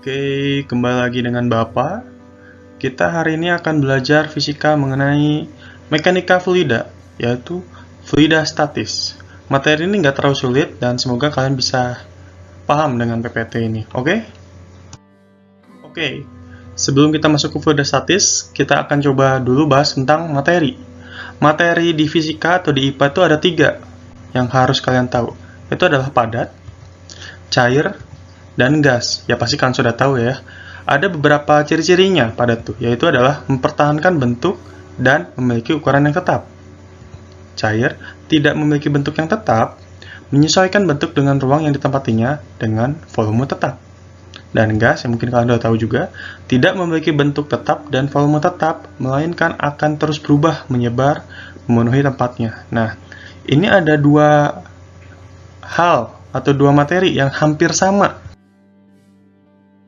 Oke, kembali lagi dengan Bapak. Kita hari ini akan belajar fisika mengenai mekanika fluida, yaitu fluida statis. Materi ini nggak terlalu sulit dan semoga kalian bisa paham dengan PPT ini, oke? Oke, sebelum kita masuk ke fluida statis, kita akan coba dulu bahas tentang materi. Materi di fisika atau di IPA itu ada 3 yang harus kalian tahu. Itu adalah padat, cair, dan gas. Ya pasti kalian sudah tahu ya. Ada beberapa ciri-cirinya padat tuh, yaitu adalah mempertahankan bentuk dan memiliki ukuran yang tetap. Cair tidak memiliki bentuk yang tetap, menyesuaikan bentuk dengan ruang yang ditempatinya dengan volume tetap. Dan gas, yang mungkin kalian sudah tahu juga, tidak memiliki bentuk tetap dan volume tetap, melainkan akan terus berubah, menyebar, memenuhi tempatnya. Nah, ini ada 2 hal atau 2 materi yang hampir sama.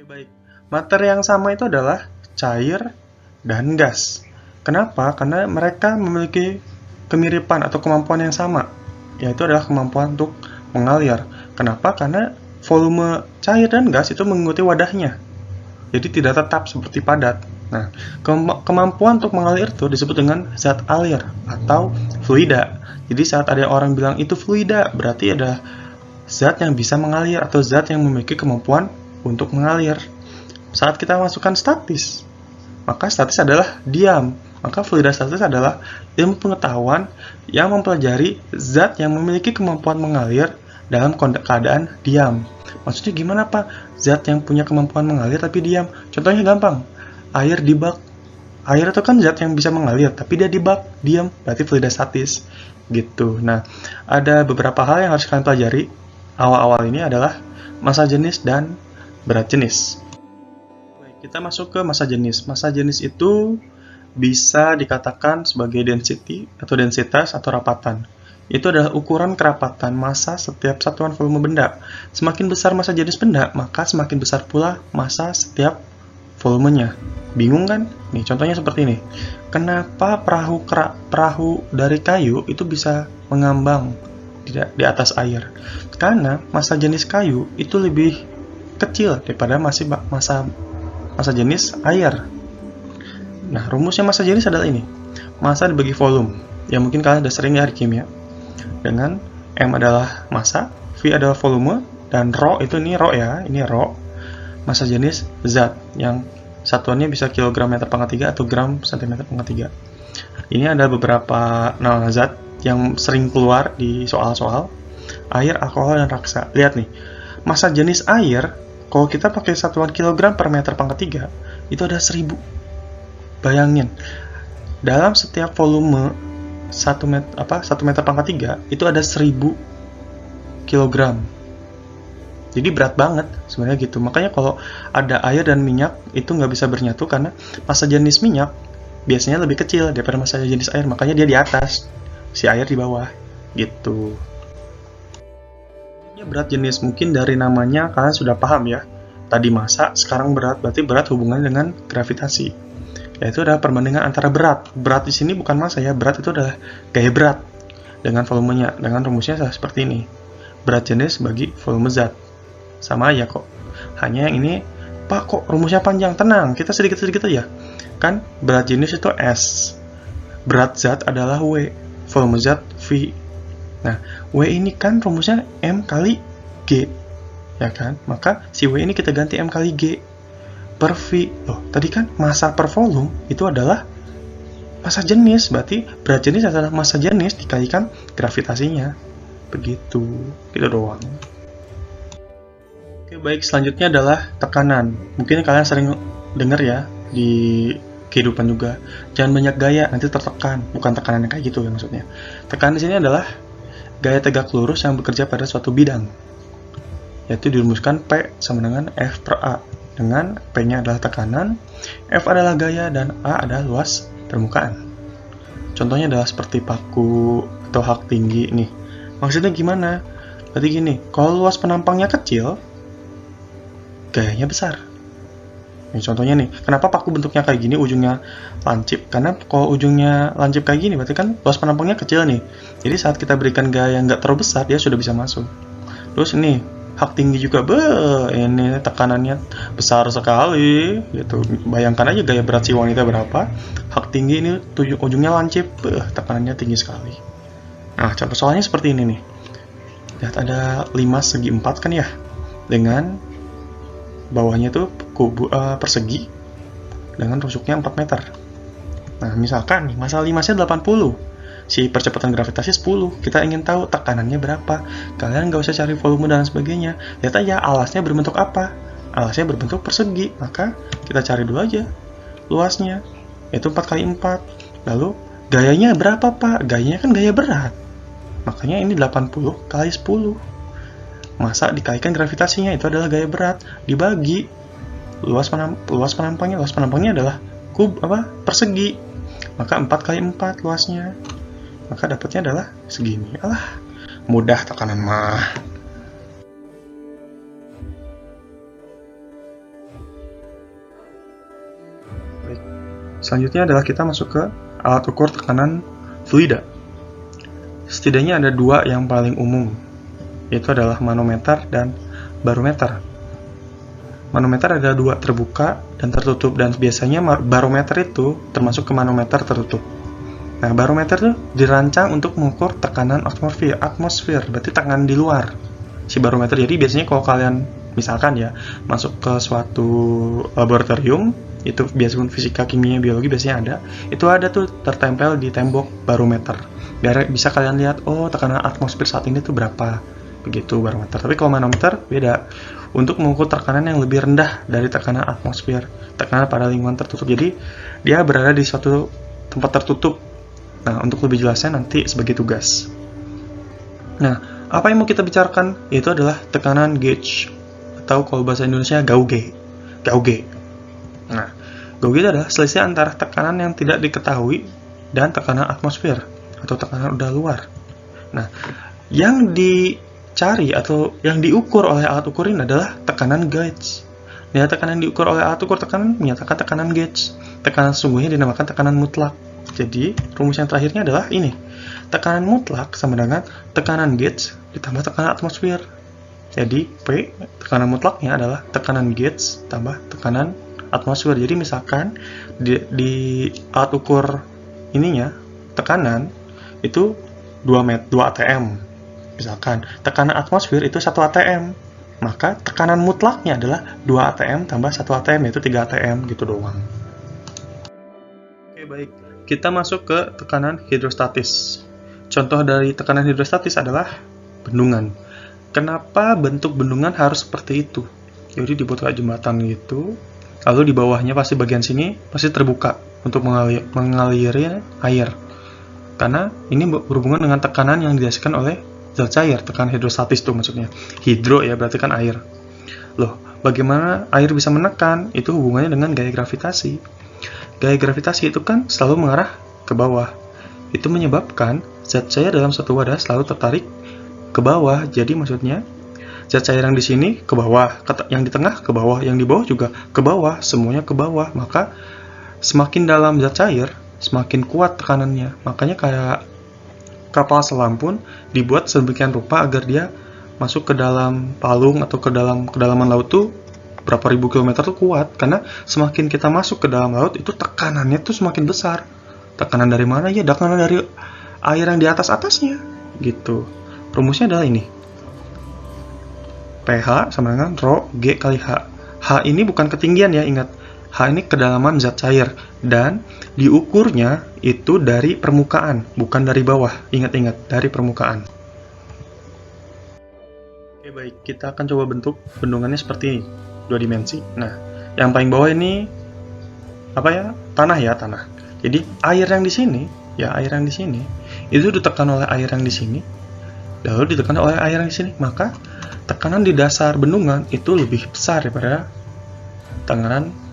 Baik, materi yang sama itu adalah cair dan gas. Kenapa? Karena mereka memiliki kemiripan atau kemampuan yang sama, yaitu adalah kemampuan untuk mengalir. Kenapa? Karena volume cair dan gas itu mengikuti wadahnya, jadi tidak tetap seperti padat. Nah, kemampuan untuk mengalir itu disebut dengan zat alir atau fluida. Jadi saat ada orang bilang itu fluida, berarti ada zat yang bisa mengalir atau zat yang memiliki kemampuan untuk mengalir. Saat kita masukkan statis, maka statis adalah diam. Maka fluida statis adalah ilmu pengetahuan yang mempelajari zat yang memiliki kemampuan mengalir dalam keadaan diam. Maksudnya gimana Pak? Zat yang punya kemampuan mengalir tapi diam. Contohnya gampang. Air di bak. Air itu kan zat yang bisa mengalir tapi dia di bak, diam. Berarti fluida statis. Gitu. Nah, ada beberapa hal yang harus kalian pelajari. Awal-awal ini adalah massa jenis dan berat jenis. Baik, kita masuk ke massa jenis. Massa jenis itu bisa dikatakan sebagai density atau densitas atau rapatan. Itu adalah ukuran kerapatan massa setiap satuan volume benda. Semakin besar massa jenis benda, maka semakin besar pula massa setiap volumenya. Bingung kan? Nih, contohnya seperti ini. Kenapa perahu dari kayu itu bisa mengambang di atas air? Karena massa jenis kayu itu lebih kecil daripada massa jenis air. Nah, rumusnya massa jenis adalah ini. Massa dibagi volume. Ya mungkin kalian sudah sering ya di kimia. Dengan M adalah massa, V adalah volume, dan rho itu ini rho ya, ini rho. Massa jenis zat yang satuannya bisa kilogram meter pangkat 3 atau gram sentimeter pangkat 3. Ini ada beberapa nama zat yang sering keluar di soal-soal. Air, alkohol, dan raksa. Lihat nih, massa jenis air, kalau kita pakai satuan kilogram per meter pangkat 3, itu ada 1000. Bayangin, dalam setiap volume 1 meter pangkat 3 itu ada 1000 kilogram. Jadi berat banget sebenarnya gitu. Makanya kalau ada air dan minyak itu nggak bisa bernyatu karena massa jenis minyak biasanya lebih kecil daripada massa jenis air. Makanya dia di atas, si air di bawah gitu. Ini berat jenis, mungkin dari namanya kalian sudah paham ya. Tadi massa, sekarang berat, berarti berat hubungannya dengan gravitasi. Yaitu adalah perbandingan antara berat. Berat di sini bukan massa ya, berat itu adalah gaya berat dengan volumenya. Dengan rumusnya seperti ini. Berat jenis bagi volume zat. Sama aja kok. Hanya yang ini, Pak kok rumusnya panjang? Tenang, kita sedikit-sedikit aja. Kan berat jenis itu S. Berat zat adalah W. Volume zat V. Nah, W ini kan rumusnya M kali G. Ya kan? Maka si W ini kita ganti M kali G. Per V. Loh, tadi kan massa per volume itu adalah massa jenis, berarti berat jenis adalah massa jenis dikalikan gravitasinya. Begitu. Gitu doang. Oke, baik, selanjutnya adalah tekanan. Mungkin kalian sering dengar ya di kehidupan juga. Jangan banyak gaya, nanti tertekan. Bukan tekanan yang kayak gitu ya maksudnya. Tekanan di sini adalah gaya tegak lurus yang bekerja pada suatu bidang. Yaitu dirumuskan P sama dengan F per A. Dengan P-nya adalah tekanan, F adalah gaya, dan A adalah luas permukaan. Contohnya adalah seperti paku atau hak tinggi nih. Maksudnya gimana? Berarti gini, kalau luas penampangnya kecil, gayanya besar. Nih, contohnya nih, kenapa paku bentuknya kayak gini, ujungnya lancip? Karena kalau ujungnya lancip kayak gini, berarti kan luas penampangnya kecil nih. Jadi saat kita berikan gaya yang nggak terlalu besar, dia sudah bisa masuk. Terus ini, Hak tinggi juga, ini tekanannya besar sekali gitu. Bayangkan aja gaya berat si wanita berapa. Hak tinggi ini ujungnya lancip, tekanannya tinggi sekali. Nah, contoh soalnya seperti ini nih. Lihat ada 5 segi 4 kan ya, dengan bawahnya tuh persegi dengan rusuknya 4 meter. Nah, misalkan nih masa 5-nya 80, si percepatan gravitasi 10, kita ingin tahu tekanannya berapa. Kalian nggak usah cari volume dan sebagainya, lihat aja alasnya berbentuk apa. Alasnya berbentuk persegi, maka kita cari dulu aja luasnya, itu 4 kali 4. Lalu gayanya berapa pak? Gayanya kan gaya berat, makanya ini 80 kali 10. Masa dikalikan gravitasinya, itu adalah gaya berat, dibagi luas penampangnya adalah persegi, maka 4 kali 4 luasnya, maka dapatnya adalah segini. Alah, mudah tekanan mah. Baik. Selanjutnya adalah kita masuk ke alat ukur tekanan fluida. Setidaknya ada 2 yang paling umum, yaitu adalah manometer dan barometer. Manometer ada 2, terbuka dan tertutup, dan biasanya barometer itu termasuk ke manometer tertutup. Nah, barometer itu dirancang untuk mengukur tekanan atmosfer, berarti tekanan di luar si barometer. Jadi biasanya kalau kalian misalkan ya masuk ke suatu laboratorium, itu biasanya fisika, kimia, biologi biasanya ada, itu ada tuh tertempel di tembok barometer, biar bisa kalian lihat, oh tekanan atmosfer saat ini tuh berapa, begitu barometer. Tapi kalau manometer beda, untuk mengukur tekanan yang lebih rendah dari tekanan atmosfer, tekanan pada lingkungan tertutup. Jadi dia berada di suatu tempat tertutup. Nah, untuk lebih jelasnya nanti sebagai tugas. Nah, apa yang mau kita bicarakan? Itu adalah tekanan gauge, atau kalau bahasa Indonesia gauge. Nah, gauge itu adalah selisih antara tekanan yang tidak diketahui dan tekanan atmosfer, atau tekanan udara luar. Nah, yang dicari atau yang diukur oleh alat ukur ini adalah tekanan gauge. Ya, tekanan yang diukur oleh alat ukur tekanan menyatakan tekanan gauge. Tekanan sesungguhnya dinamakan tekanan mutlak. Jadi, rumus yang terakhirnya adalah ini. Tekanan mutlak sama dengan tekanan gauge ditambah tekanan atmosfer. Jadi, P, tekanan mutlaknya adalah tekanan gauge tambah tekanan atmosfer. Jadi, misalkan di alat ukur ininya, tekanan itu 2 atm. Misalkan, tekanan atmosfer itu 1 atm. Maka, tekanan mutlaknya adalah 2 atm tambah 1 atm, yaitu 3 atm, gitu doang. Oke, baik. Kita masuk ke tekanan hidrostatis. Contoh dari tekanan hidrostatis adalah bendungan. Kenapa bentuk bendungan harus seperti itu? Jadi dibuat kayak jembatan gitu, lalu di bawahnya pasti bagian sini pasti terbuka untuk mengaliri air. Karena ini berhubungan dengan tekanan yang dirasakan oleh zat cair, tekanan hidrostatis itu maksudnya. Hidro ya berarti kan air. Loh, bagaimana air bisa menekan? Itu hubungannya dengan gaya gravitasi. Gaya gravitasi itu kan selalu mengarah ke bawah. Itu menyebabkan zat cair dalam satu wadah selalu tertarik ke bawah. Jadi maksudnya zat cair yang di sini ke bawah, yang di tengah ke bawah, yang di bawah juga ke bawah, semuanya ke bawah. Maka semakin dalam zat cair, semakin kuat tekanannya. Makanya kayak kapal selam pun dibuat sedemikian rupa agar dia masuk ke dalam palung atau ke dalam kedalaman laut tuh berapa ribu kilometer tuh kuat, karena semakin kita masuk ke dalam laut itu tekanannya tuh semakin besar. Tekanan dari mana ya? Tekanan dari air yang di atasnya gitu. Rumusnya adalah ini. pH sama dengan rho G kali H. H ini bukan ketinggian ya, ingat. H ini kedalaman zat cair dan diukurnya itu dari permukaan, bukan dari bawah. Ingat-ingat, dari permukaan. Oke, baik. Kita akan coba bentuk bendungannya seperti ini. 2 dimensi. Nah, yang paling bawah ini apa ya? Tanah ya, tanah. Jadi air yang di sini, itu ditekan oleh air yang di sini, lalu ditekan oleh air yang di sini, maka tekanan di dasar bendungan itu lebih besar daripada tekanan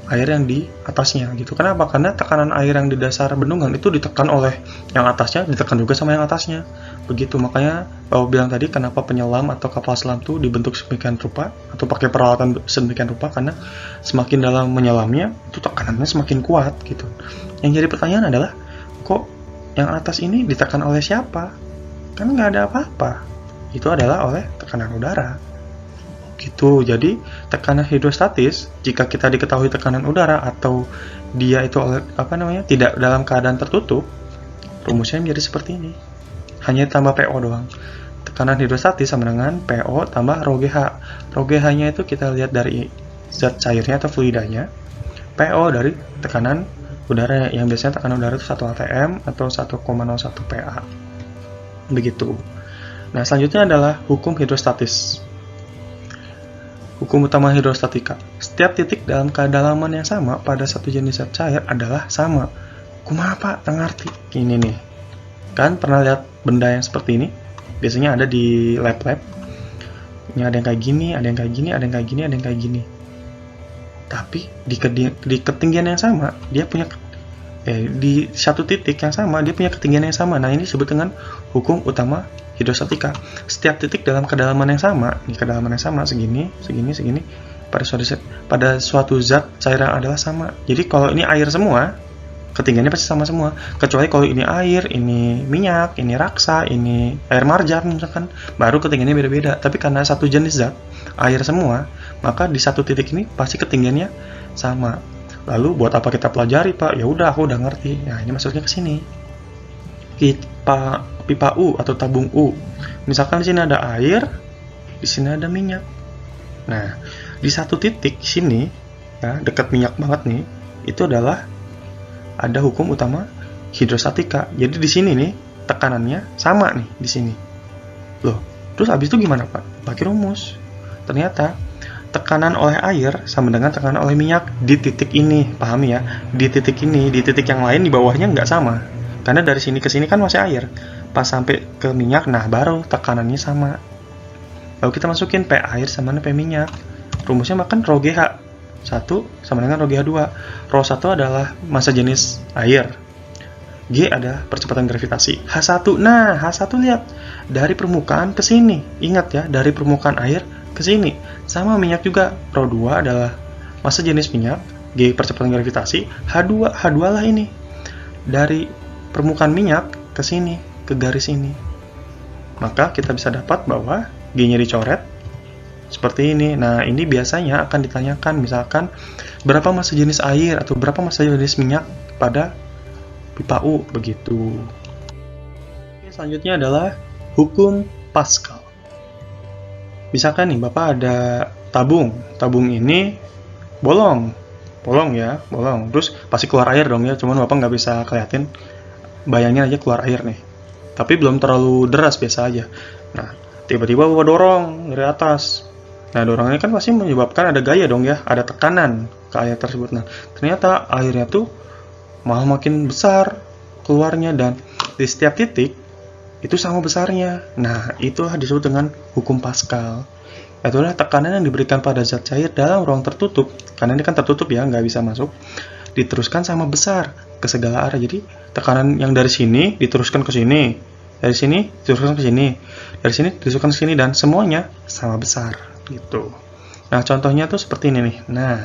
air yang di atasnya gitu. Kenapa? Karena tekanan air yang di dasar bendungan itu ditekan oleh yang atasnya, ditekan juga sama yang atasnya. Begitu, makanya kalau bilang tadi kenapa penyelam atau kapal selam itu dibentuk sedemikian rupa atau pakai peralatan sedemikian rupa, karena semakin dalam menyelamnya itu tekanannya semakin kuat gitu. Yang jadi pertanyaan adalah, kok yang atas ini ditekan oleh siapa? Kan nggak ada apa-apa. itu adalah oleh tekanan udara. Gitu. Jadi tekanan hidrostatis, jika kita diketahui tekanan udara atau dia itu tidak dalam keadaan tertutup, rumusnya menjadi seperti ini. Hanya tambah PO doang. Tekanan hidrostatis sama dengan PO tambah rho GH. Rho GH-nya itu kita lihat dari zat cairnya atau fluidanya. PO dari tekanan udara, yang biasanya tekanan udara itu 1 atm atau 1,01 PA. Begitu. Nah, selanjutnya adalah hukum hidrostatis. Hukum utama hidrostatika. Setiap titik dalam kedalaman yang sama pada satu jenis zat cair adalah sama. Kumaha Pak? Ngerti? Ini nih. Kan pernah lihat benda yang seperti ini? Biasanya ada di lab-lab. Ini ada yang kayak gini, ada yang kayak gini, ada yang kayak gini, ada yang kayak gini. Tapi di ketinggian yang sama, dia punya di satu titik yang sama, dia punya ketinggian yang sama. Nah, ini disebut dengan hukum utama hidrostatika. Setiap titik dalam kedalaman yang sama, ini kedalaman yang sama, segini, segini, segini, pada suatu zat cair yang adalah sama. Jadi kalau ini air semua, ketinggiannya pasti sama semua. Kecuali kalau ini air, ini minyak, ini raksa, ini air marjan misalkan, baru ketinggiannya beda-beda. Tapi karena satu jenis zat, air semua, maka di satu titik ini pasti ketinggiannya sama. Lalu buat apa kita pelajari, Pak? Ya udah, aku udah ngerti. Nah, ini masuknya ke sini. Pipa U atau tabung U. Misalkan di sini ada air, di sini ada minyak. Nah, di satu titik sini, ya, dekat minyak banget nih, itu adalah ada hukum utama hidrostatika. Jadi di sini nih tekanannya sama nih di sini. Loh, terus habis itu gimana, Pak? Pakai rumus. Ternyata tekanan oleh air sama dengan tekanan oleh minyak di titik ini. Pahami ya? Di titik ini, di titik yang lain di bawahnya nggak sama. Karena dari sini ke sini kan masih air. Pas sampai ke minyak, nah baru tekanannya sama. Lalu kita masukin P air sama dengan P minyak. Rumusnya makan rho GH. 1 sama dengan rho GH 2. Rho 1 adalah massa jenis air. G adalah percepatan gravitasi. H1. Nah, H1 lihat. Dari permukaan ke sini. Ingat ya, dari permukaan air ke sini. Sama minyak juga. Rho 2 adalah massa jenis minyak. G percepatan gravitasi. H2 lah ini. Dari permukaan minyak ke sini, ke garis ini. Maka kita bisa dapat bahwa G-nya dicoret seperti ini. Nah, ini biasanya akan ditanyakan, misalkan berapa massa jenis air atau berapa massa jenis minyak pada pipa U, begitu. Selanjutnya adalah hukum Pascal. Misalkan nih, Bapak ada tabung ini bolong ya, bolong. Terus pasti keluar air dong ya, cuman Bapak nggak bisa keliatin, bayangin aja keluar air nih. Tapi belum terlalu deras, biasa aja. Nah, tiba-tiba Bapak dorong dari atas. Nah, dorongannya kan pasti menyebabkan ada gaya dong ya, ada tekanan ke air tersebut. Nah, ternyata airnya tuh malah makin besar keluarnya, dan di setiap titik itu sama besarnya. Nah, itu disebut dengan hukum Pascal. Itulah tekanan yang diberikan pada zat cair dalam ruang tertutup. Karena ini kan tertutup ya, nggak bisa masuk. Diteruskan sama besar ke segala arah. Jadi tekanan yang dari sini diteruskan ke sini, dari sini diteruskan ke sini, dari sini diteruskan ke sini, dan semuanya sama besar gitu. Nah, contohnya tuh seperti ini nih. Nah,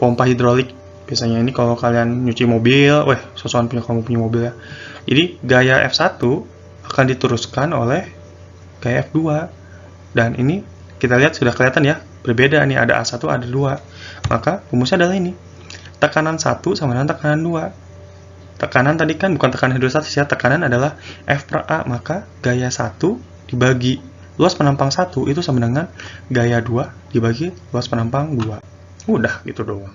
pompa hidrolik biasanya ini kalau kalian nyuci mobil, sosokan kamu punya mobil ya. Jadi gaya F1 akan diteruskan oleh gaya F2, dan ini kita lihat sudah kelihatan ya, berbeda nih, ada A1, ada 2. Maka rumusnya adalah ini. Tekanan 1 sama dengan tekanan 2. Tekanan tadi kan bukan tekanan hidrostatis ya, tekanan adalah F per A, maka gaya 1 dibagi luas penampang 1 itu sama dengan gaya 2 dibagi luas penampang 2. Udah gitu doang.